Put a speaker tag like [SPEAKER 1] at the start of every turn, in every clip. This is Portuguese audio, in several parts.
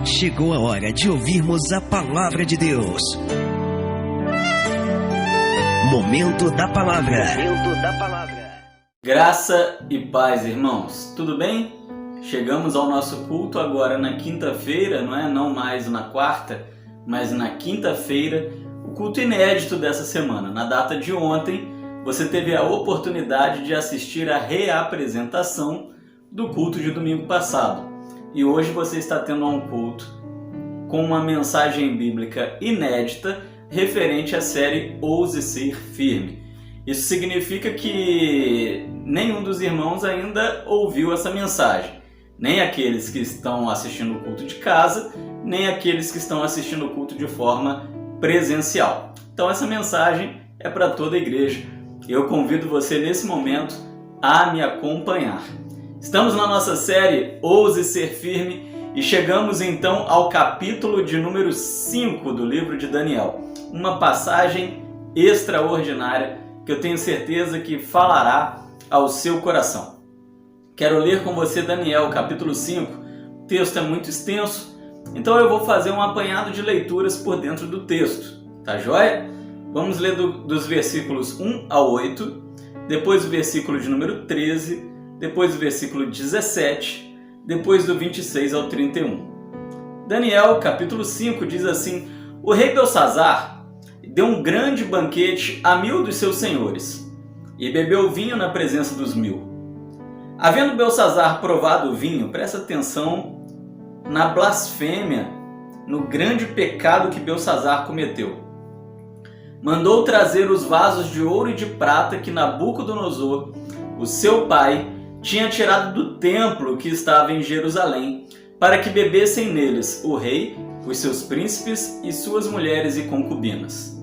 [SPEAKER 1] Chegou a hora de ouvirmos a Palavra de Deus. Momento da Palavra.
[SPEAKER 2] Graça e paz, irmãos. Tudo bem? Chegamos ao nosso culto agora na quinta-feira, não mais na quarta, mas na quinta-feira, o culto inédito dessa semana. Na data de ontem, você teve a oportunidade de assistir à reapresentação do culto de domingo passado. E hoje você está tendo um culto com uma mensagem bíblica inédita referente à série Ouse Ser Firme. Isso significa que nenhum dos irmãos ainda ouviu essa mensagem. Nem aqueles que estão assistindo o culto de casa, nem aqueles que estão assistindo o culto de forma presencial. Então essa mensagem é para toda a igreja. Eu convido você nesse momento a me acompanhar. Estamos na nossa série Ouse Ser Firme e chegamos então ao capítulo de número 5 do livro de Daniel. Uma passagem extraordinária que eu tenho certeza que falará ao seu coração. Quero ler com você Daniel, capítulo 5. O texto é muito extenso, então eu vou fazer um apanhado de leituras por dentro do texto. Tá joia? Vamos ler dos versículos 1 ao 8, depois o versículo de número 13, depois o versículo 17, depois do 26 ao 31. Daniel, capítulo 5, diz assim: O rei Belsazar deu um grande banquete a 1000 dos seus senhores, e bebeu vinho na presença dos 1000. Havendo Belsazar provado o vinho, presta atenção na blasfêmia, no grande pecado que Belsazar cometeu. Mandou trazer os vasos de ouro e de prata que Nabucodonosor, o seu pai, tinha tirado do templo que estava em Jerusalém, para que bebessem neles o rei, os seus príncipes e suas mulheres e concubinas.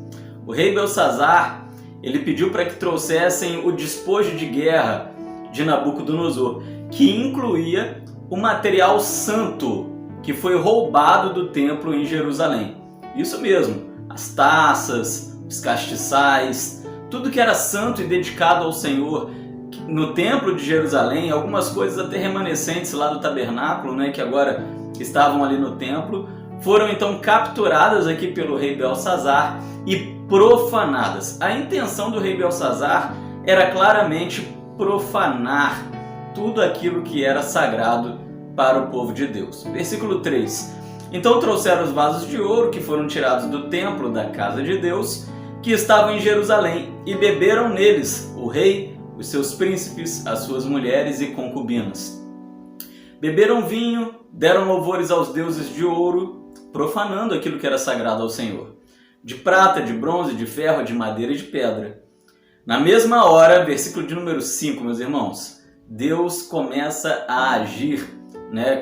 [SPEAKER 2] O rei Belsazar, ele pediu para que trouxessem o despojo de guerra de Nabucodonosor, que incluía o material santo que foi roubado do templo em Jerusalém. Isso mesmo, as taças, os castiçais, tudo que era santo e dedicado ao Senhor no templo de Jerusalém, algumas coisas até remanescentes lá do tabernáculo, que agora estavam ali no templo, foram então capturadas aqui pelo rei Belsazar e profanadas. A intenção do rei Belsazar era claramente profanar tudo aquilo que era sagrado para o povo de Deus. Versículo 3. Então trouxeram os vasos de ouro que foram tirados do templo da casa de Deus, que estavam em Jerusalém, e beberam neles o rei, os seus príncipes, as suas mulheres e concubinas. Beberam vinho, deram louvores aos deuses de ouro, profanando aquilo que era sagrado ao Senhor, de prata, de bronze, de ferro, de madeira e de pedra. Na mesma hora, versículo de número 5, meus irmãos, Deus começa a agir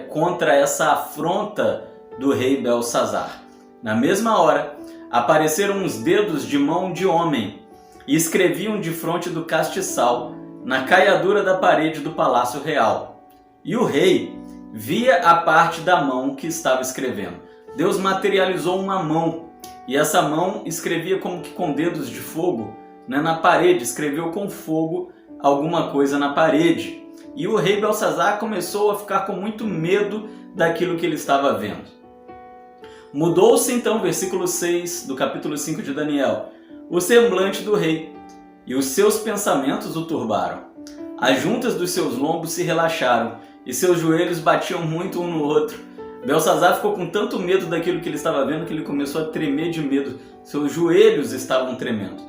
[SPEAKER 2] contra essa afronta do rei Belsazar. Na mesma hora, apareceram uns dedos de mão de homem e escreviam defronte do castiçal, na caiadura da parede do palácio real. E o rei via a parte da mão que estava escrevendo. Deus materializou uma mão, e essa mão escrevia como que com dedos de fogo, na parede, escreveu com fogo alguma coisa na parede. E o rei Belsazar começou a ficar com muito medo daquilo que ele estava vendo. Mudou-se então, versículo 6 do capítulo 5 de Daniel, o semblante do rei, e os seus pensamentos o turbaram. As juntas dos seus lombos se relaxaram, e seus joelhos batiam muito um no outro. Belsazar ficou com tanto medo daquilo que ele estava vendo que ele começou a tremer de medo. Seus joelhos estavam tremendo.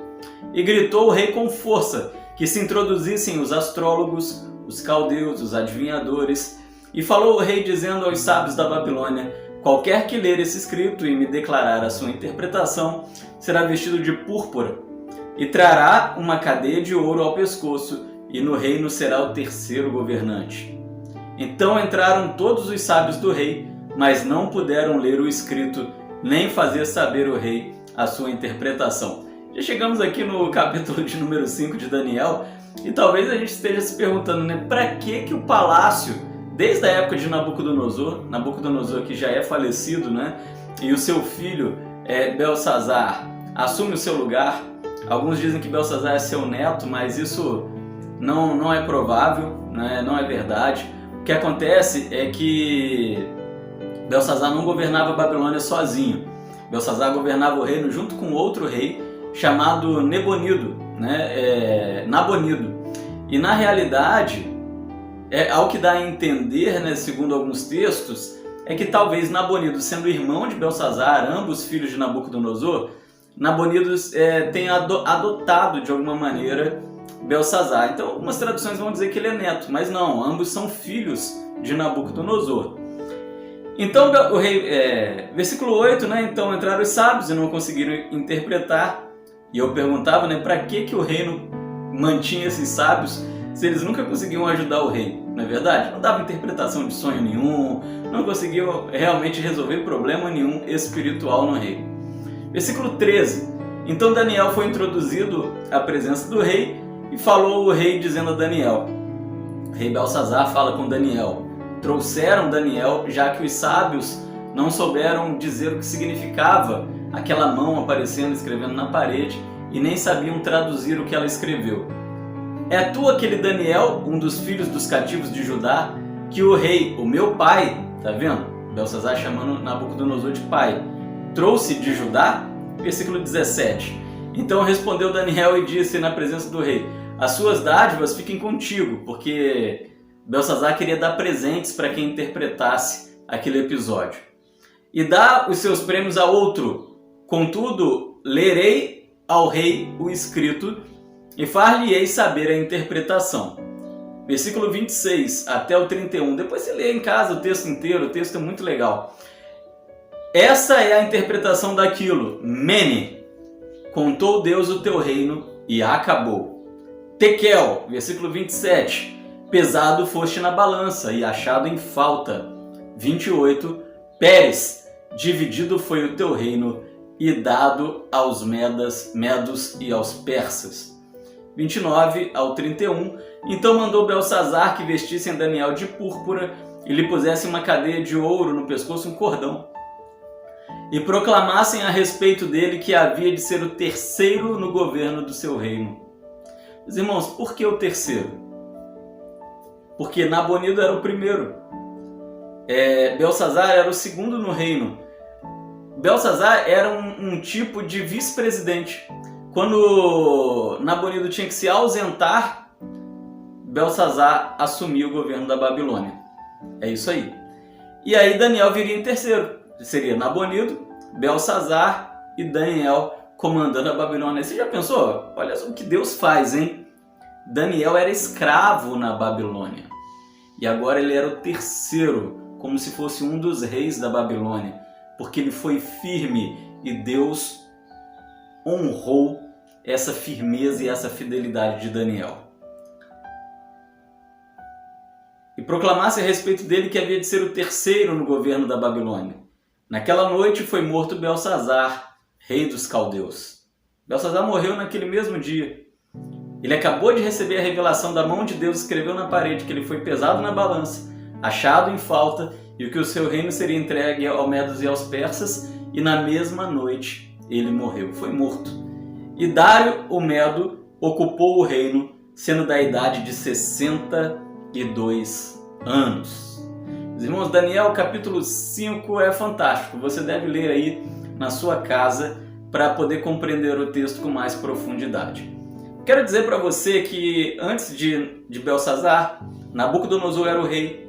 [SPEAKER 2] E gritou o rei com força que se introduzissem os astrólogos, os caldeus, os adivinhadores. E falou o rei dizendo aos sábios da Babilônia: qualquer que ler esse escrito e me declarar a sua interpretação será vestido de púrpura e trará uma cadeia de ouro ao pescoço, e no reino será o terceiro governante. Então entraram todos os sábios do rei, mas não puderam ler o escrito, nem fazer saber o rei a sua interpretação. Já chegamos aqui no capítulo de número 5 de Daniel, e talvez a gente esteja se perguntando, para que o palácio, desde a época de Nabucodonosor que já é falecido, e o seu filho Belsazar assume o seu lugar. Alguns dizem que Belsazar é seu neto, mas isso não é provável, não é verdade. O que acontece é que Belsazar não governava a Babilônia sozinho. Belsazar governava o reino junto com outro rei chamado Nabonido, Nabonido. E na realidade, ao que dá a entender, segundo alguns textos, é que talvez Nabonido, sendo irmão de Belsazar, ambos filhos de Nabucodonosor, Nabonido tenha adotado de alguma maneira Belsazar. Então algumas traduções vão dizer que ele é neto, mas não, ambos são filhos de Nabucodonosor. Então o rei, versículo 8, então entraram os sábios e não conseguiram interpretar. E eu perguntava, para que o reino mantinha esses sábios se eles nunca conseguiam ajudar o rei? Não é verdade? Não dava interpretação de sonho nenhum, não conseguiam realmente resolver problema nenhum espiritual no rei. Versículo 13. Então Daniel foi introduzido à presença do rei e falou o rei dizendo a Daniel. O rei Belsazar fala com Daniel. Trouxeram Daniel, já que os sábios não souberam dizer o que significava aquela mão aparecendo, escrevendo na parede, e nem sabiam traduzir o que ela escreveu. É tu aquele Daniel, um dos filhos dos cativos de Judá, que o rei, o meu pai, tá vendo? Belsazar chamando Nabucodonosor de pai, trouxe de Judá? Versículo 17. Então respondeu Daniel e disse na presença do rei: as suas dádivas fiquem contigo, porque Belsazar queria dar presentes para quem interpretasse aquele episódio. E dá os seus prêmios a outro. Contudo, lerei ao rei o escrito e far-lhe-ei saber a interpretação. Versículo 26 até o 31. Depois você lê em casa o texto inteiro, o texto é muito legal. Essa é a interpretação daquilo. Mene, contou Deus o teu reino e acabou. Tekel, versículo 27. Pesado foste na balança e achado em falta. 28. Pérez, dividido foi o teu reino e dado aos medos e aos persas. 29 ao 31. Então mandou Belsazar que vestissem Daniel de púrpura e lhe pusessem uma cadeia de ouro no pescoço, um cordão, e proclamassem a respeito dele que havia de ser o terceiro no governo do seu reino. Meus irmãos, por que o terceiro? Porque Nabonido era o primeiro. Belsazar era o segundo no reino. Belsazar era um tipo de vice-presidente. Quando Nabonido tinha que se ausentar, Belsazar assumiu o governo da Babilônia. É isso aí. E aí Daniel viria em terceiro. Seria Nabonido, Belsazar e Daniel comandando a Babilônia. Você já pensou? Olha só o que Deus faz, hein? Daniel era escravo na Babilônia. E agora ele era o terceiro, como se fosse um dos reis da Babilônia. Porque ele foi firme e Deus honrou essa firmeza e essa fidelidade de Daniel. E proclamasse a respeito dele que havia de ser o terceiro no governo da Babilônia. Naquela noite foi morto Belsazar, rei dos caldeus. Belsazar morreu naquele mesmo dia. Ele acabou de receber a revelação da mão de Deus, escreveu na parede que ele foi pesado na balança, achado em falta, e que o seu reino seria entregue aos medos e aos persas, e na mesma noite ele morreu, foi morto. E Dário o Medo ocupou o reino, sendo da idade de 62 anos. Meus irmãos, Daniel capítulo 5 é fantástico, você deve ler aí na sua casa para poder compreender o texto com mais profundidade. Quero dizer para você que antes de Belsazar, Nabucodonosor era o rei,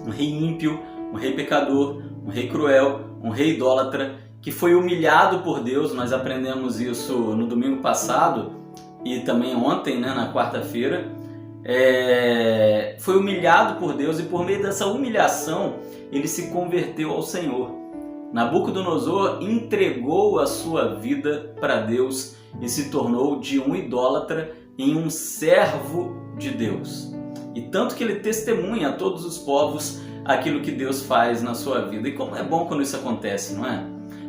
[SPEAKER 2] um rei ímpio, um rei pecador, um rei cruel, um rei idólatra, que foi humilhado por Deus. Nós aprendemos isso no domingo passado e também ontem, na quarta-feira. Foi humilhado por Deus e por meio dessa humilhação ele se converteu ao Senhor. Nabucodonosor entregou a sua vida para Deus e se tornou de um idólatra em um servo de Deus. E tanto que ele testemunha a todos os povos aquilo que Deus faz na sua vida. E como é bom quando isso acontece, não é?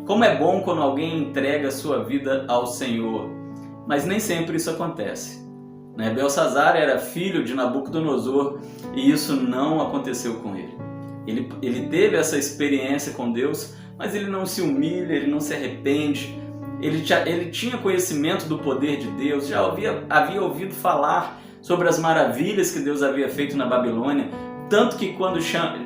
[SPEAKER 2] Como é bom quando alguém entrega a sua vida ao Senhor. Mas nem sempre isso acontece. Belsazar era filho de Nabucodonosor e isso não aconteceu com ele. Ele teve essa experiência com Deus, mas ele não se humilha, ele não se arrepende. Ele tinha conhecimento do poder de Deus, já havia ouvido falar sobre as maravilhas que Deus havia feito na Babilônia, tanto que quando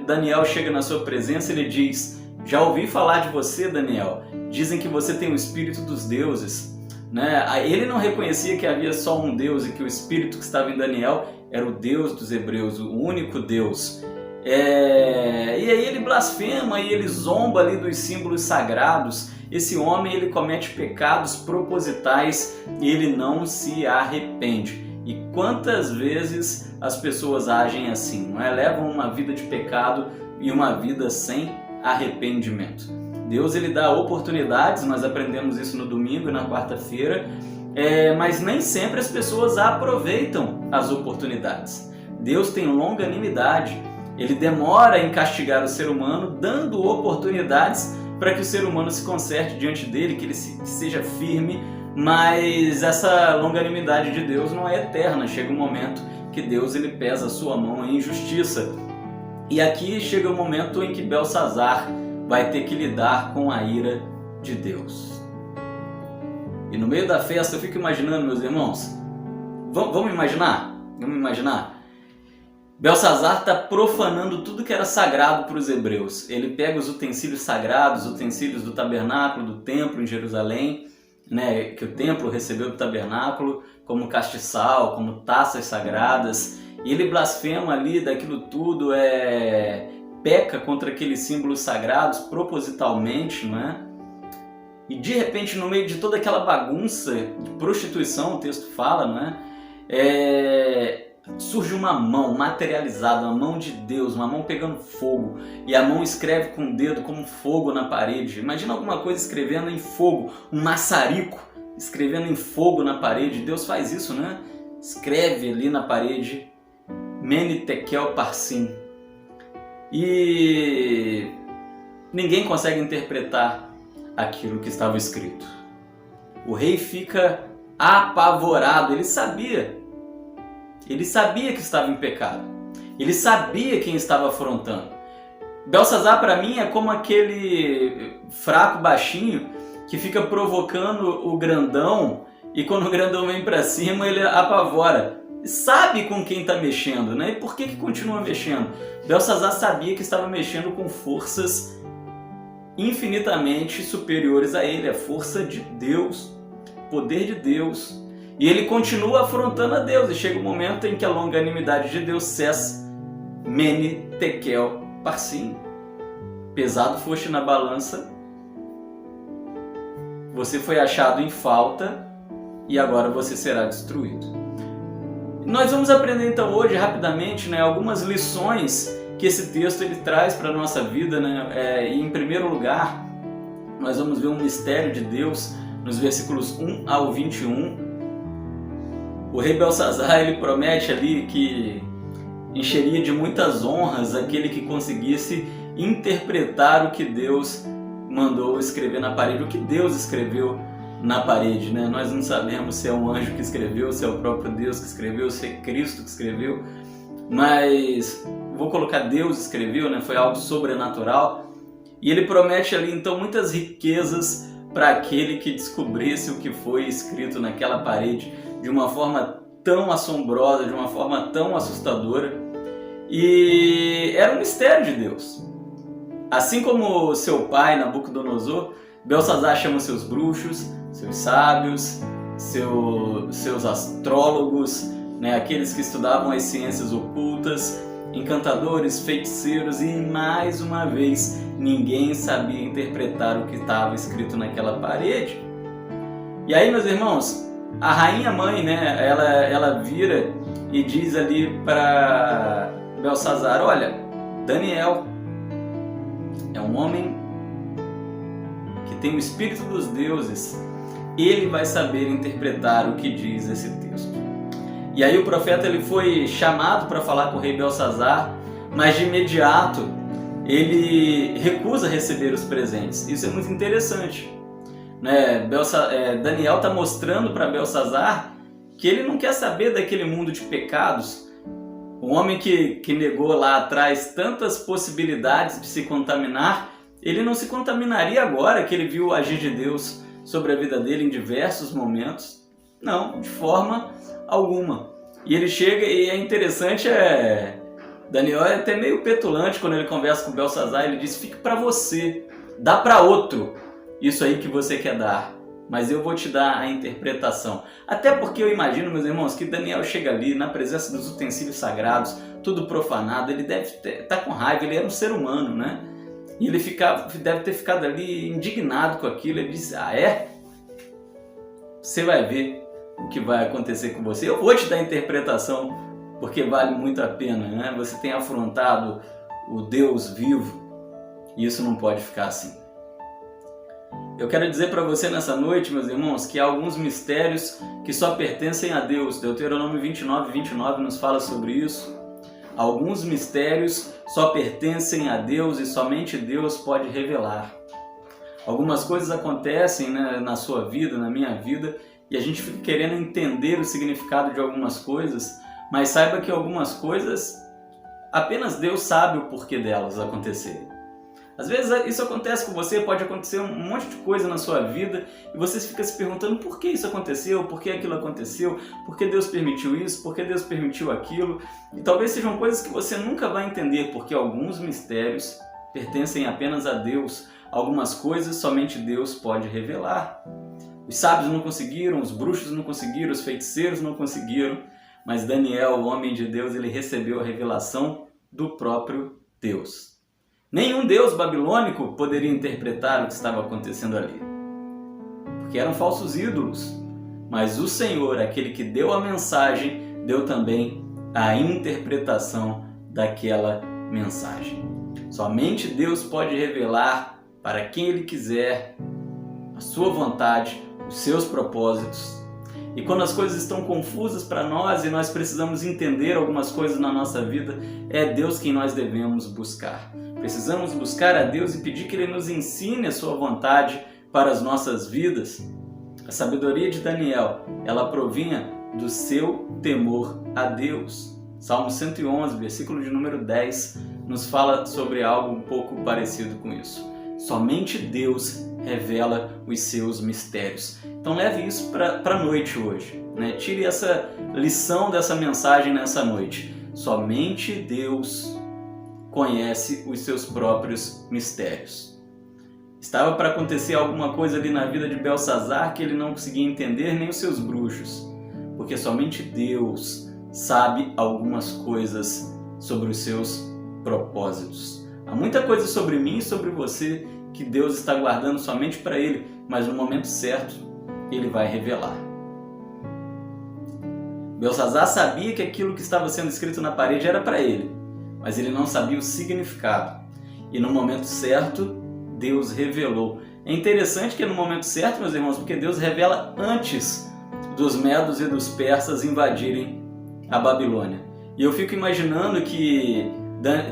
[SPEAKER 2] Daniel chega na sua presença, ele diz: já ouvi falar de você, Daniel, dizem que você tem o espírito dos deuses. Né? Ele não reconhecia que havia só um Deus e que o espírito que estava em Daniel era o Deus dos hebreus, o único Deus. E aí ele blasfema e ele zomba ali dos símbolos sagrados. Esse homem, ele comete pecados propositais e ele não se arrepende. E quantas vezes as pessoas agem assim, não é? Levam uma vida de pecado e uma vida sem arrependimento. Deus, ele dá oportunidades, nós aprendemos isso no domingo e na quarta-feira, mas nem sempre as pessoas aproveitam as oportunidades. Deus tem longanimidade, ele demora em castigar o ser humano, dando oportunidades para que o ser humano se conserte diante dele, que ele seja firme, mas essa longanimidade de Deus não é eterna. Chega um momento que Deus, ele pesa a sua mão em justiça. E aqui chega o momento em que Belsazar vai ter que lidar com a ira de Deus. E no meio da festa eu fico imaginando, meus irmãos, vamos imaginar? Belsazar está profanando tudo que era sagrado para os hebreus. Ele pega os utensílios sagrados, os utensílios do tabernáculo, do templo em Jerusalém, né, que o templo recebeu do tabernáculo, como castiçal, como taças sagradas, e ele blasfema ali daquilo tudo, peca contra aqueles símbolos sagrados propositalmente, não é? E de repente, no meio de toda aquela bagunça de prostituição, o texto fala, não é? Surge uma mão materializada, uma mão de Deus, uma mão pegando fogo, e a mão escreve com o dedo como fogo na parede. Imagina alguma coisa escrevendo em fogo, um maçarico escrevendo em fogo na parede. Deus faz isso, né? Escreve ali na parede Mene Tekel Parsim. E ninguém consegue interpretar aquilo que estava escrito. O rei fica apavorado, ele sabia que estava em pecado, ele sabia quem estava afrontando. Belsazar, para mim, é como aquele fraco baixinho que fica provocando o grandão, e quando o grandão vem para cima ele apavora. Sabe com quem está mexendo, né? E por que continua mexendo? Belsazar sabia que estava mexendo com forças infinitamente superiores a ele, a força de Deus, poder de Deus. E ele continua afrontando a Deus, e chega um momento em que a longanimidade de Deus cessa. Mene Tekel Parsim. Pesado foste na balança, você foi achado em falta e agora você será destruído. Nós vamos aprender então hoje rapidamente, né, algumas lições que esse texto ele traz para a nossa vida, né? E em primeiro lugar, nós vamos ver um mistério de Deus nos versículos 1 ao 21. O rei Belsazar, ele promete ali que encheria de muitas honras aquele que conseguisse interpretar o que Deus mandou escrever na parede, o que Deus escreveu na parede, né? Nós não sabemos se é um anjo que escreveu, se é o próprio Deus que escreveu, se é Cristo que escreveu, mas vou colocar Deus escreveu, né? Foi algo sobrenatural. E ele promete ali então muitas riquezas para aquele que descobrisse o que foi escrito naquela parede de uma forma tão assombrosa, de uma forma tão assustadora. E era um mistério de Deus. Assim como seu pai, Nabucodonosor, Belsazar chama seus bruxos, seus sábios, seus astrólogos, né, aqueles que estudavam as ciências ocultas, encantadores, feiticeiros, e mais uma vez ninguém sabia interpretar o que estava escrito naquela parede. E aí, meus irmãos, a rainha mãe, né, ela vira e diz ali para Belsazar: olha, Daniel é um homem que tem o espírito dos deuses, ele vai saber interpretar o que diz esse texto. E aí o profeta ele foi chamado para falar com o rei Belsazar, mas de imediato ele recusa receber os presentes. Isso é muito interessante, né? Daniel está mostrando para Belsazar que ele não quer saber daquele mundo de pecados. O homem que negou lá atrás tantas possibilidades de se contaminar, ele não se contaminaria agora que ele viu o agir de Deus sobre a vida dele em diversos momentos. Não, de forma alguma. E ele chega, e é interessante Daniel é até meio petulante quando ele conversa com Belsazar. Ele diz: fique para você, dá para outro isso aí que você quer dar, mas eu vou te dar a interpretação. Até porque eu imagino, meus irmãos, que Daniel chega ali na presença dos utensílios sagrados, tudo profanado, ele deve estar com raiva, ele era um ser humano, né? E ele deve ter ficado ali indignado com aquilo. Ele disse: ah, é? Você vai ver o que vai acontecer com você. Eu vou te dar a interpretação, porque vale muito a pena, né? Você tem afrontado o Deus vivo e isso não pode ficar assim. Eu quero dizer para você nessa noite, meus irmãos, que há alguns mistérios que só pertencem a Deus. Deuteronômio 29 nos fala sobre isso. Alguns mistérios só pertencem a Deus e somente Deus pode revelar. Algumas coisas acontecem, né, na sua vida, na minha vida, e a gente fica querendo entender o significado de algumas coisas, mas saiba que algumas coisas apenas Deus sabe o porquê delas acontecerem. Às vezes isso acontece com você, pode acontecer um monte de coisa na sua vida e você fica se perguntando por que isso aconteceu, por que aquilo aconteceu, por que Deus permitiu isso, por que Deus permitiu aquilo. E talvez sejam coisas que você nunca vai entender, porque alguns mistérios pertencem apenas a Deus. Algumas coisas somente Deus pode revelar. Os sábios não conseguiram, os bruxos não conseguiram, os feiticeiros não conseguiram, mas Daniel, o homem de Deus, ele recebeu a revelação do próprio Deus. Nenhum deus babilônico poderia interpretar o que estava acontecendo ali, porque eram falsos ídolos. Mas o Senhor, aquele que deu a mensagem, deu também a interpretação daquela mensagem. Somente Deus pode revelar para quem Ele quiser a sua vontade, os seus propósitos. E quando as coisas estão confusas para nós e nós precisamos entender algumas coisas na nossa vida, é Deus quem nós devemos buscar. Precisamos buscar a Deus e pedir que Ele nos ensine a sua vontade para as nossas vidas. A sabedoria de Daniel, ela provinha do seu temor a Deus. Salmo 111, versículo de número 10, nos fala sobre algo um pouco parecido com isso. Somente Deus revela os seus mistérios. Então leve isso para a noite hoje, né? Tire essa lição dessa mensagem nessa noite. Somente Deus conhece os seus próprios mistérios. Estava para acontecer alguma coisa ali na vida de Belsazar que ele não conseguia entender, nem os seus bruxos, porque somente Deus sabe algumas coisas sobre os seus propósitos. Há muita coisa sobre mim e sobre você que Deus está guardando somente para Ele, mas no momento certo Ele vai revelar. Belsazar sabia que aquilo que estava sendo escrito na parede era para ele, mas ele não sabia o significado. E no momento certo, Deus revelou. É interessante que é no momento certo, meus irmãos, porque Deus revela antes dos medos e dos persas invadirem a Babilônia. E eu fico imaginando que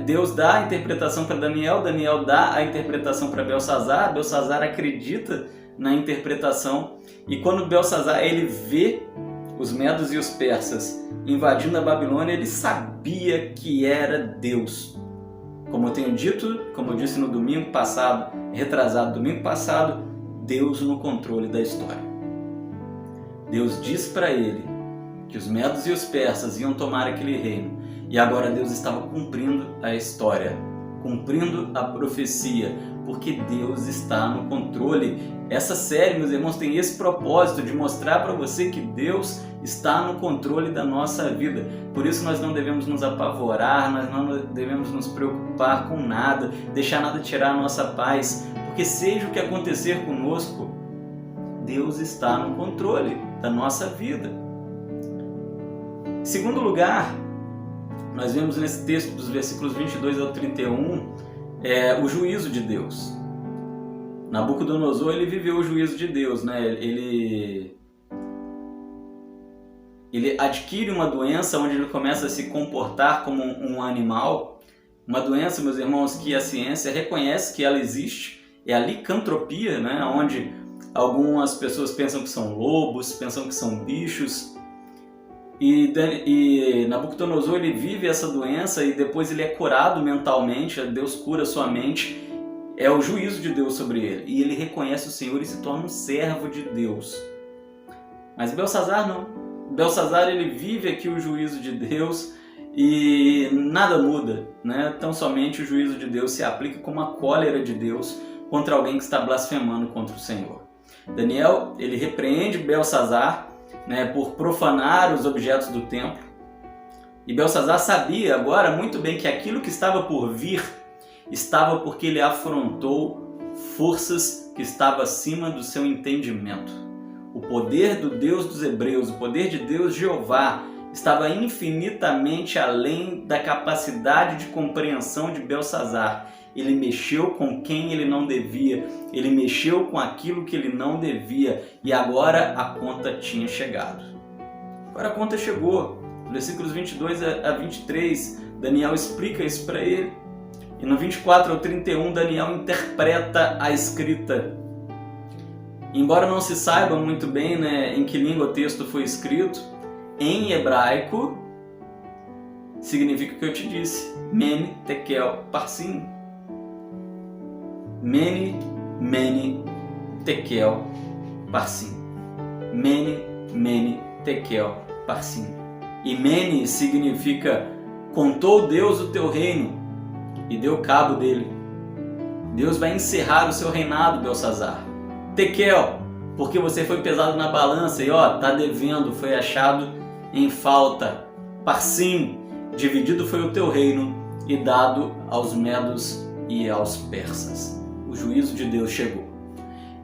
[SPEAKER 2] Deus dá a interpretação para Daniel, Daniel dá a interpretação para Belsazar, Belsazar acredita na interpretação, e quando Belsazar ele vê os medos e os persas invadindo a Babilônia, ele sabia que era Deus. Como eu tenho dito, como eu disse no domingo passado, domingo passado, Deus no controle da história. Deus disse para ele que os medos e os persas iam tomar aquele reino, e agora Deus estava cumprindo a história, cumprindo a profecia, porque Deus está no controle. Essa série, meus irmãos, tem esse propósito de mostrar para você que Deus está no controle da nossa vida. Por isso nós não devemos nos apavorar, nós não devemos nos preocupar com nada, deixar nada tirar a nossa paz, porque seja o que acontecer conosco, Deus está no controle da nossa vida. Em segundo lugar, nós vemos nesse texto dos versículos 22 ao 31 o juízo de Deus. Nabucodonosor, ele viveu o juízo de Deus, né? Ele adquire uma doença onde ele começa a se comportar como um animal. Uma doença, meus irmãos, que a ciência reconhece que ela existe. É a licantropia, né? Onde algumas pessoas pensam que são lobos, pensam que são bichos. E Nabucodonosor, ele vive essa doença e depois ele é curado mentalmente, Deus cura sua mente. É o juízo de Deus sobre ele. E ele reconhece o Senhor e se torna um servo de Deus. Mas Belsazar não. Belsazar, ele vive aqui o juízo de Deus. e nada muda, né? Tão somente o juízo de Deus se aplica como a cólera de Deus contra alguém que está blasfemando contra o Senhor. Daniel, ele repreende Belsassar, né, por profanar os objetos do templo. E Belsassar sabia agora muito bem que aquilo que estava por vir estava porque ele afrontou forças que estavam acima do seu entendimento. O poder do Deus dos Hebreus, o poder de Deus Jeová, estava infinitamente além da capacidade de compreensão de Belsassar. Ele mexeu com quem ele não devia, ele mexeu com aquilo que ele não devia, e agora a conta tinha chegado. Agora a conta chegou. Versículos 22 a 23, Daniel explica isso para ele. E no 24 ao 31, Daniel interpreta a escrita. Embora não se saiba muito bem, né, em que língua o texto foi escrito, em hebraico significa o que eu te disse: Mene, Tekel, Parsim. Mene, Mene, Tekel, Parsim. Mene, Mene, Tekel, Parsim. E Mene significa: contou Deus o teu reino e deu cabo dele. Deus vai encerrar o seu reinado, Belsassar. Tekel, porque você foi pesado na balança e tá devendo, foi achado em falta. Parsim, dividido foi o teu reino e dado aos medos e aos persas. O juízo de Deus chegou.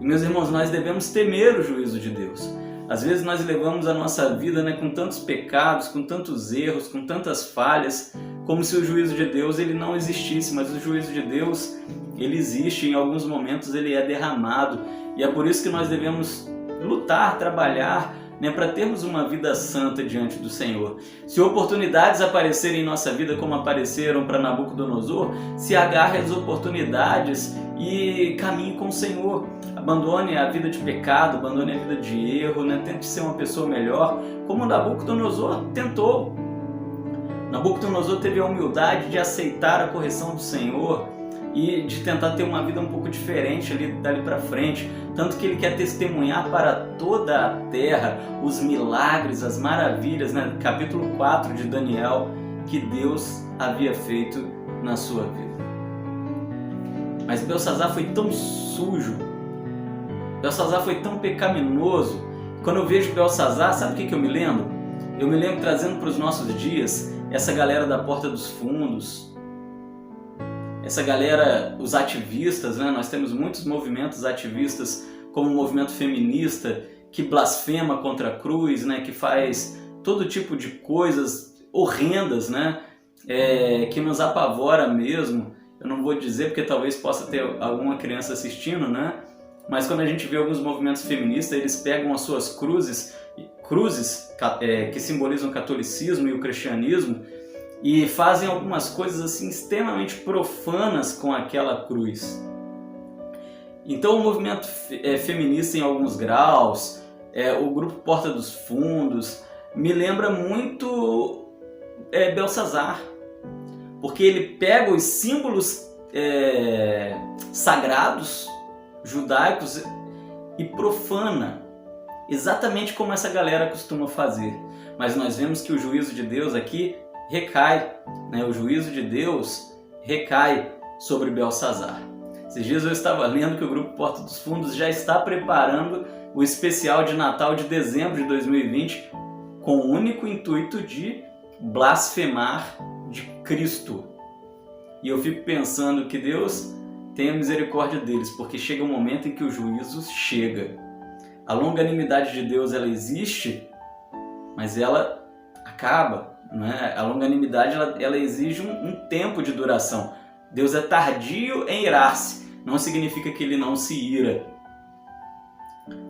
[SPEAKER 2] E meus irmãos, nós devemos temer o juízo de Deus. Às vezes nós levamos a nossa vida, né, com tantos pecados, com tantos erros, com tantas falhas, como se o juízo de Deus ele não existisse, mas o juízo de Deus ele existe, em alguns momentos ele é derramado, e é por isso que nós devemos lutar, trabalhar, né, para termos uma vida santa diante do Senhor. Se oportunidades aparecerem em nossa vida como apareceram para Nabucodonosor, se agarre às oportunidades e caminhe com o Senhor. Abandone a vida de pecado, abandone a vida de erro, né? Tente ser uma pessoa melhor, como Nabucodonosor tentou. Nabucodonosor teve a humildade de aceitar a correção do Senhor e de tentar ter uma vida um pouco diferente dali para frente, tanto que ele quer testemunhar para toda a terra os milagres, as maravilhas, né? Capítulo 4 de Daniel, que Deus havia feito na sua vida. Mas Belsassar foi tão sujo, Belsassar foi tão pecaminoso. Quando eu vejo Belsassar, sabe o que eu me lembro? Eu me lembro, trazendo para os nossos dias, essa galera da Porta dos Fundos, essa galera, os ativistas, né? Nós temos muitos movimentos ativistas, como o movimento feminista, que blasfema contra a cruz, né? Que faz todo tipo de coisas horrendas, né? Que nos apavora mesmo. Eu não vou dizer porque talvez possa ter alguma criança assistindo, né? Mas quando a gente vê alguns movimentos feministas, eles pegam as suas cruzes que simbolizam o catolicismo e o cristianismo, e fazem algumas coisas assim extremamente profanas com aquela cruz. Então o movimento feminista em alguns graus, o grupo Porta dos Fundos, me lembra muito Belsassar, porque ele pega os símbolos sagrados judaicos e profana, exatamente como essa galera costuma fazer. Mas nós vemos que o juízo de Deus aqui recai, né? O juízo de Deus recai sobre Belsassar. Esses dias eu estava lendo que o grupo Porta dos Fundos já está preparando o especial de Natal de dezembro de 2020 com o único intuito de blasfemar de Cristo. E eu fico pensando que Deus tenha misericórdia deles, porque chega um momento em que o juízo chega. A longanimidade de Deus, ela existe, mas ela acaba, né? A longanimidade ela exige um tempo de duração. Deus é tardio em irar-se, não significa que ele não se ira.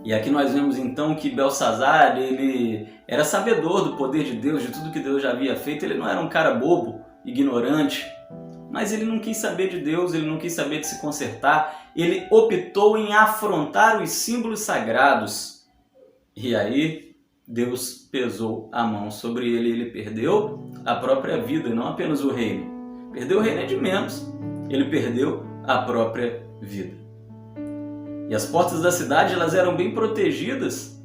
[SPEAKER 2] E aqui nós vemos então que Belsassar, ele era sabedor do poder de Deus, de tudo que Deus já havia feito. Ele não era um cara bobo, ignorante, mas ele não quis saber de Deus, ele não quis saber de se consertar, ele optou em afrontar os símbolos sagrados. E aí Deus pesou a mão sobre ele, ele perdeu a própria vida, não apenas o reino. Perdeu o reino é de menos, ele perdeu a própria vida. E as portas da cidade, elas eram bem protegidas.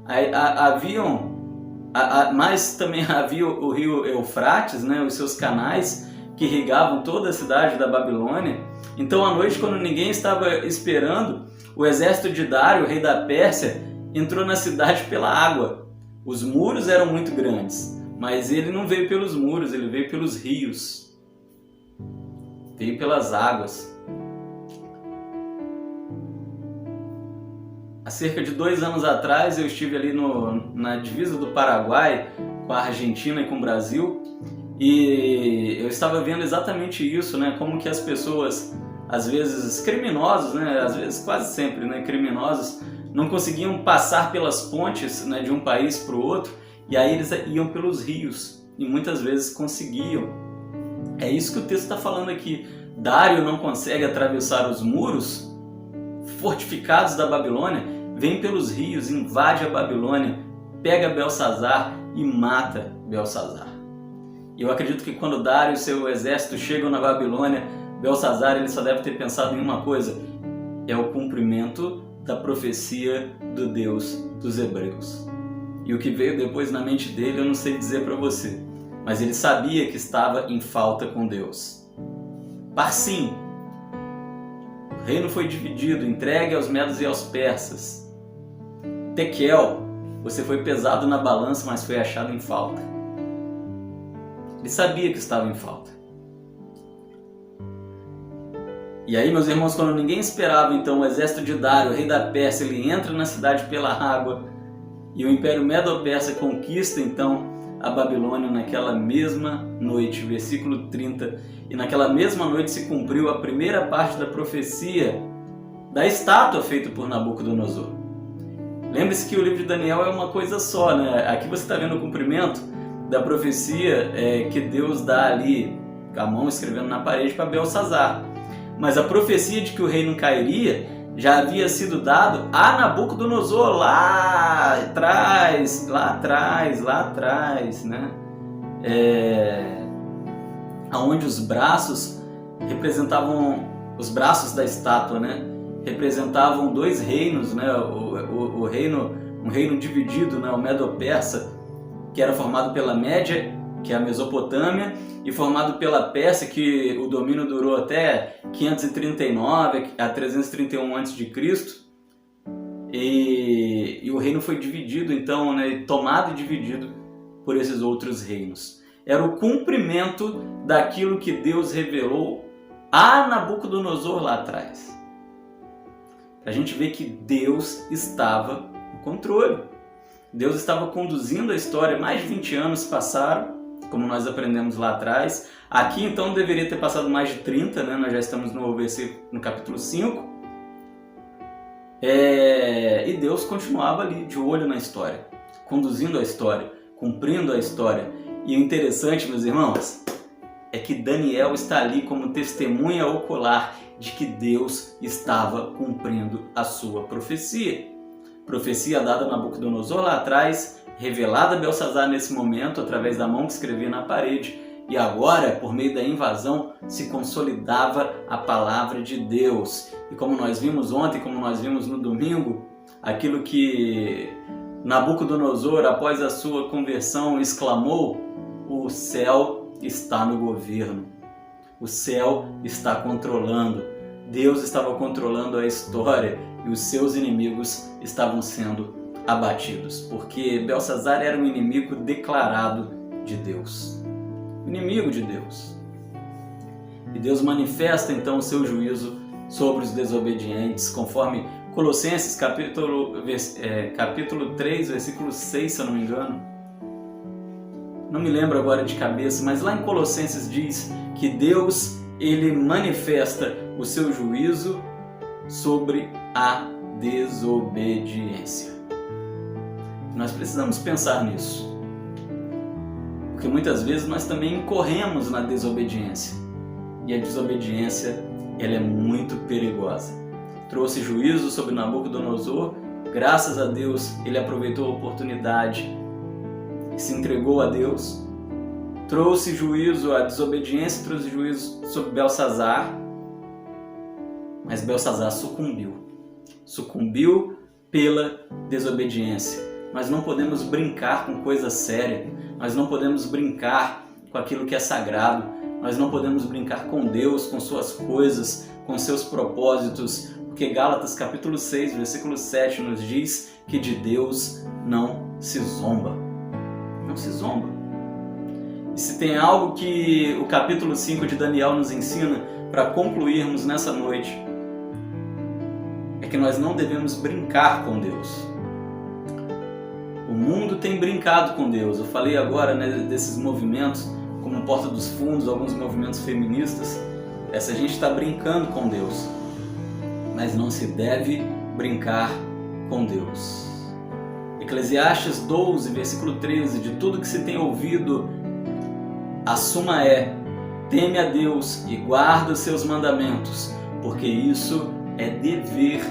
[SPEAKER 2] Haviam Mas também havia o rio Eufrates, né, os seus canais que irrigavam toda a cidade da Babilônia. Então, à noite, quando ninguém estava esperando, o exército de Dário, o rei da Pérsia, entrou na cidade pela água. Os muros eram muito grandes, mas ele não veio pelos muros, ele veio pelos rios. Veio pelas águas. Há cerca de 2 anos atrás eu estive ali na divisa do Paraguai com a Argentina e com o Brasil, e eu estava vendo exatamente isso, né? Como que as pessoas, às vezes criminosos, né? Às vezes quase sempre, né? Criminosos, não conseguiam passar pelas pontes, né? De um país para o outro, e aí eles iam pelos rios e muitas vezes conseguiam. É isso que o texto está falando aqui. Dário não consegue atravessar os muros fortificados da Babilônia, vem pelos rios, invade a Babilônia, pega Belsazar e mata Belsazar. E eu acredito que quando Dário e seu exército chegam na Babilônia, Belsazar ele só deve ter pensado em uma coisa: é o cumprimento da profecia do Deus dos Hebreus. E o que veio depois na mente dele eu não sei dizer para você, mas ele sabia que estava em falta com Deus. Parsim. O reino foi dividido, entregue aos medos e aos persas. Tekel, você foi pesado na balança, mas foi achado em falta. Ele sabia que estava em falta. E aí, meus irmãos, quando ninguém esperava, então, o exército de Dário, o rei da Pérsia, ele entra na cidade pela água, e o Império Medo-Persa conquista, então, a Babilônia naquela mesma noite, versículo 30. E naquela mesma noite se cumpriu a primeira parte da profecia da estátua feita por Nabucodonosor. Lembre-se que o livro de Daniel é uma coisa só, né? Aqui você está vendo o cumprimento da profecia que Deus dá ali, com a mão escrevendo na parede para Belsazar. Mas a profecia de que o reino cairia já havia sido dado a Nabucodonosor lá atrás, né? Onde os braços representavam, os braços da estátua, né? Representavam 2 reinos, né? Um reino dividido, né? O Medo-Persa, que era formado pela Média, que é a Mesopotâmia, e formado pela Pérsia, que o domínio durou até 539 a 331 a.C. E o reino foi dividido, então, né, tomado e dividido por esses outros reinos. Era o cumprimento daquilo que Deus revelou a Nabucodonosor lá atrás. A gente vê que Deus estava no controle. Deus estava conduzindo a história. Mais de 20 anos passaram, como nós aprendemos lá atrás. Aqui, então, deveria ter passado mais de 30, né? Nós já estamos no capítulo 5. E Deus continuava ali, de olho na história, conduzindo a história, cumprindo a história. E o interessante, meus irmãos, é que Daniel está ali como testemunha ocular de que Deus estava cumprindo a sua profecia. Profecia dada a Nabucodonosor lá atrás, revelada a Belsazar nesse momento, através da mão que escrevia na parede, e agora, por meio da invasão, se consolidava a palavra de Deus. E como nós vimos ontem, como nós vimos no domingo, aquilo que Nabucodonosor, após a sua conversão, exclamou: o céu está no governo, o céu está controlando. Deus estava controlando a história e os seus inimigos estavam sendo abatidos, porque Belsazar era um inimigo declarado de Deus, inimigo de Deus. E Deus manifesta então o seu juízo sobre os desobedientes, conforme Colossenses capítulo 3, versículo 6, se eu não me engano. Não me lembro agora de cabeça, mas lá em Colossenses diz que Deus, ele manifesta o seu juízo sobre a desobediência. Nós precisamos pensar nisso, porque muitas vezes nós também incorremos na desobediência, e a desobediência, ela é muito perigosa. Trouxe juízo sobre Nabucodonosor, graças a Deus ele aproveitou a oportunidade e se entregou a Deus. Trouxe juízo, a desobediência trouxe juízo sobre Belsazar, mas Belsazar sucumbiu pela desobediência. Nós não podemos brincar com coisa séria, nós não podemos brincar com aquilo que é sagrado, nós não podemos brincar com Deus, com suas coisas, com seus propósitos, porque Gálatas capítulo 6, versículo 7 nos diz que de Deus não se zomba. Não se zomba. E se tem algo que o capítulo 5 de Daniel nos ensina para concluirmos nessa noite, é que nós não devemos brincar com Deus. O mundo tem brincado com Deus. Eu falei agora, né, desses movimentos, como Porta dos Fundos, alguns movimentos feministas. Essa gente está brincando com Deus, mas não se deve brincar com Deus. Eclesiastes 12, versículo 13, de tudo que se tem ouvido, a suma é: teme a Deus e guarda os seus mandamentos, porque isso é dever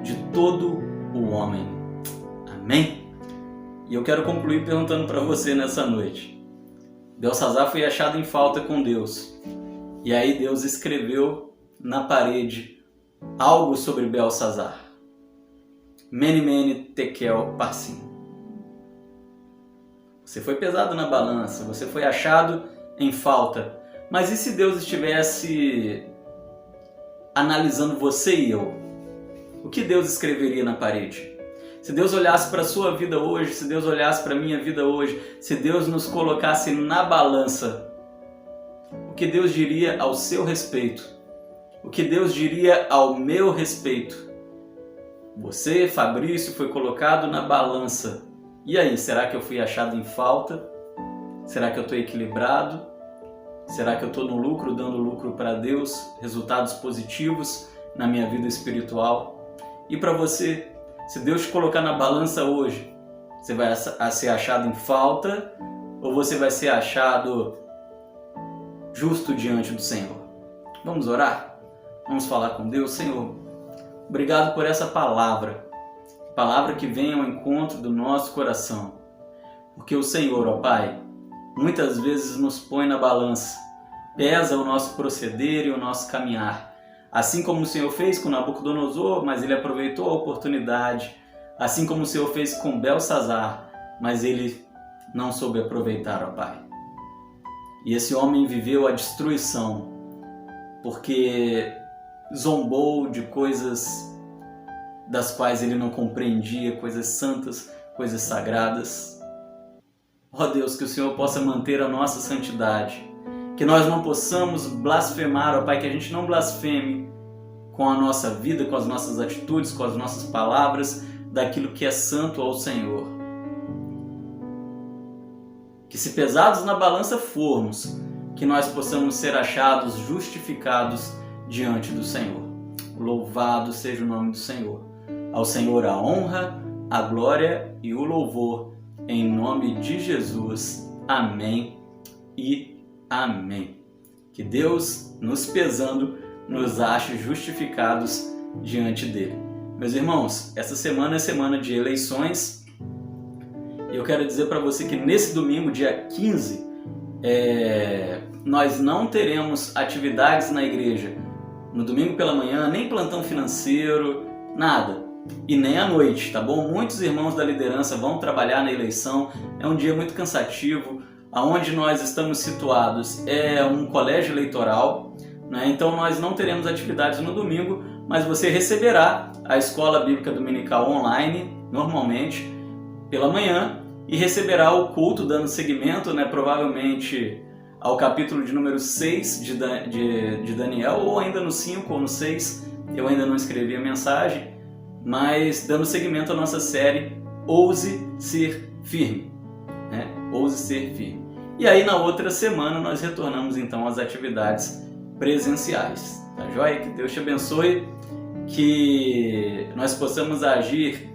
[SPEAKER 2] de todo o homem. Amém? E eu quero concluir perguntando para você nessa noite. Belsazar foi achado em falta com Deus. E aí Deus escreveu na parede algo sobre Belsazar. Mene, mene, tekel, parsim. Você foi pesado na balança, você foi achado em falta. Mas e se Deus estivesse analisando você e eu? O que Deus escreveria na parede? Se Deus olhasse para a sua vida hoje, se Deus olhasse para a minha vida hoje, se Deus nos colocasse na balança, o que Deus diria ao seu respeito? O que Deus diria ao meu respeito? Você, Fabrício, foi colocado na balança. E aí, será que eu fui achado em falta? Será que eu estou equilibrado? Será que eu estou no lucro, dando lucro para Deus? Resultados positivos na minha vida espiritual? E para você, se Deus te colocar na balança hoje, você vai ser achado em falta ou você vai ser achado justo diante do Senhor? Vamos orar? Vamos falar com Deus? Senhor, obrigado por essa palavra que vem ao encontro do nosso coração. Porque o Senhor, ó Pai, muitas vezes nos põe na balança, pesa o nosso proceder e o nosso caminhar. Assim como o Senhor fez com Nabucodonosor, mas ele aproveitou a oportunidade. Assim como o Senhor fez com Belsazar, mas ele não soube aproveitar, ó Pai. E esse homem viveu a destruição, porque zombou de coisas das quais ele não compreendia, coisas santas, coisas sagradas. Ó Deus, que o Senhor possa manter a nossa santidade, que nós não possamos blasfemar, ó Pai, que a gente não blasfeme com a nossa vida, com as nossas atitudes, com as nossas palavras, daquilo que é santo ao Senhor. Que se pesados na balança formos, que nós possamos ser achados justificados diante do Senhor. Louvado seja o nome do Senhor. Ao Senhor a honra, a glória e o louvor, em nome de Jesus. Amém e amém. Que Deus, nos pesando, nos ache justificados diante dele. Meus irmãos, essa semana é semana de eleições e eu quero dizer para você que nesse domingo, dia 15, nós não teremos atividades na igreja no domingo pela manhã, nem plantão financeiro, nada. E nem à noite, tá bom? Muitos irmãos da liderança vão trabalhar na eleição, é um dia muito cansativo. Aonde nós estamos situados é um colégio eleitoral, né? Então nós não teremos atividades no domingo, mas você receberá a escola bíblica dominical online, normalmente, pela manhã, e receberá o culto dando seguimento, né? Provavelmente ao capítulo de número 6 de Daniel, ou ainda no 5 ou no 6, eu ainda não escrevi a mensagem, mas dando seguimento à nossa série Ouse Ser Firme, né? Ouse Ser Firme. E aí na outra semana nós retornamos então às atividades presenciais, tá joia? Que Deus te abençoe, que nós possamos agir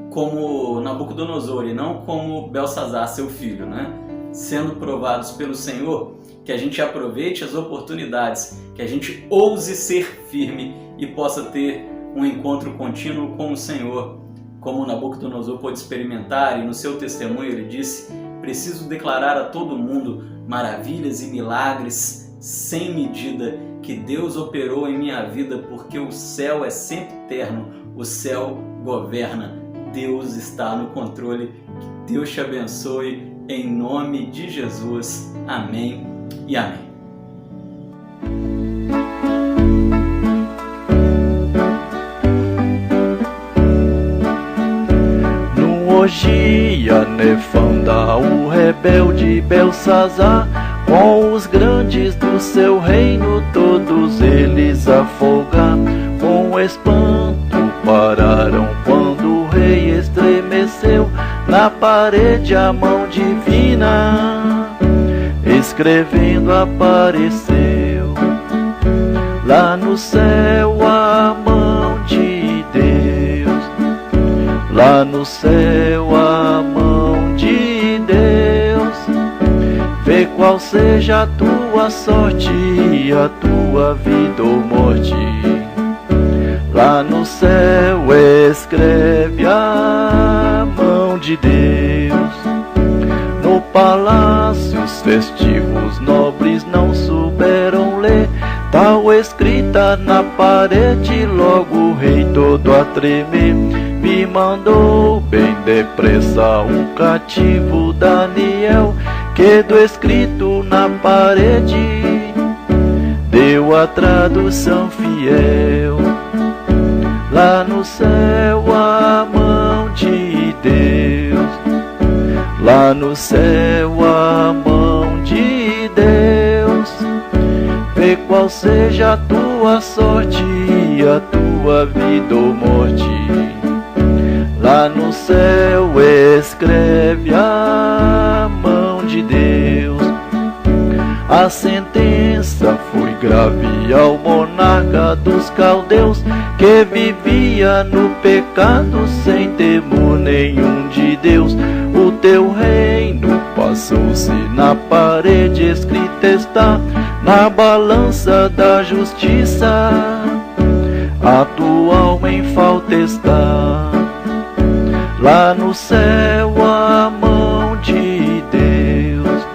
[SPEAKER 2] como Nabucodonosor e não como Belsazar, seu filho, né? Sendo provados pelo Senhor, que a gente aproveite as oportunidades, que a gente ouse ser firme e possa ter um encontro contínuo com o Senhor, como Nabucodonosor pôde experimentar, e no seu testemunho ele disse: preciso declarar a todo mundo maravilhas e milagres sem medida que Deus operou em minha vida, porque o céu é sempre eterno, o céu governa Deus está no controle. Que Deus te abençoe em nome de Jesus. Amém e amém.
[SPEAKER 3] Orgia nefanda, o rebelde Belsazar, com os grandes do seu reino, todos eles afogar. Com espanto pararam quando o rei estremeceu. Na parede a mão divina, escrevendo apareceu. Lá no céu a mão de Deus, lá no céu a mão de Deus, vê qual seja a tua sorte, a tua vida ou morte. Lá no céu escreve a mão de Deus. No palácio os festivos nobres não souberam ler tal escrita na parede, logo o rei todo a tremer. Me mandou bem depressa um cativo Daniel, que do escrito na parede deu a tradução fiel. Lá no céu a mão de Deus, lá no céu a mão de Deus, vê qual seja a tua sorte, a tua vida ou morte. Lá no céu escreve a mão de Deus. A sentença foi grave ao monarca dos caldeus, que vivia no pecado sem temor nenhum de Deus. O teu reino passou-se, na parede escrita está, na balança da justiça a tua alma em falta está. Lá no céu a mão de Deus,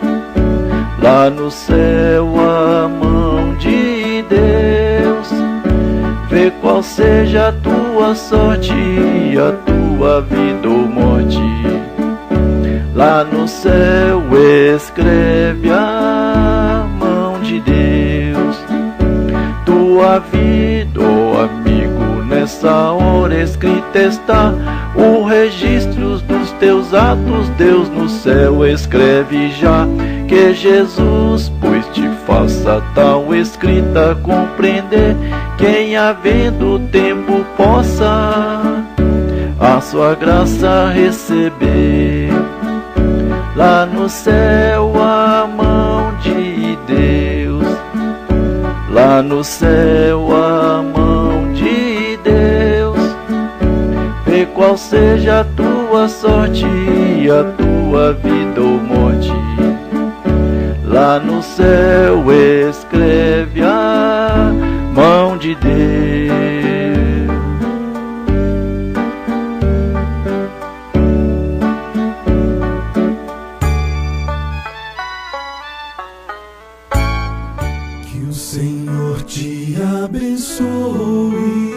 [SPEAKER 3] lá no céu a mão de Deus, vê qual seja a tua sorte, a tua vida ou morte. Lá no céu escreve a mão de Deus. Tua vida, ó amigo, nessa hora escrita está, o registro dos teus atos Deus no céu escreve já. Que Jesus, pois te faça tal escrita compreender, quem havendo tempo possa a sua graça receber. Lá no céu a mão de Deus, lá no céu a mão de Deus, vê qual seja a tua sorte, a tua vida ou morte. Lá no céu escreve a mão de Deus.
[SPEAKER 4] Que o Senhor te abençoe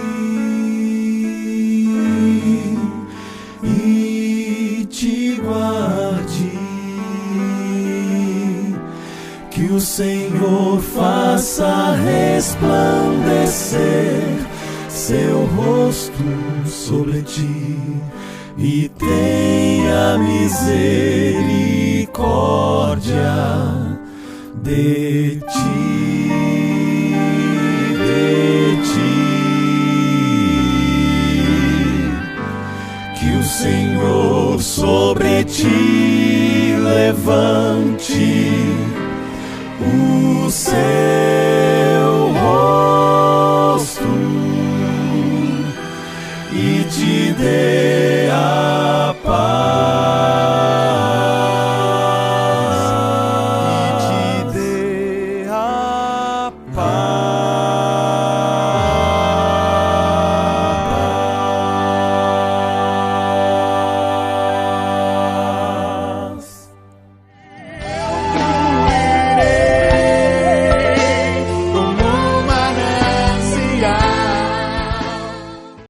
[SPEAKER 4] e te guarde. Que o Senhor faça resplandecer seu rosto sobre ti e tenha misericórdia de ti, de ti. Que o Senhor sobre ti levante o céu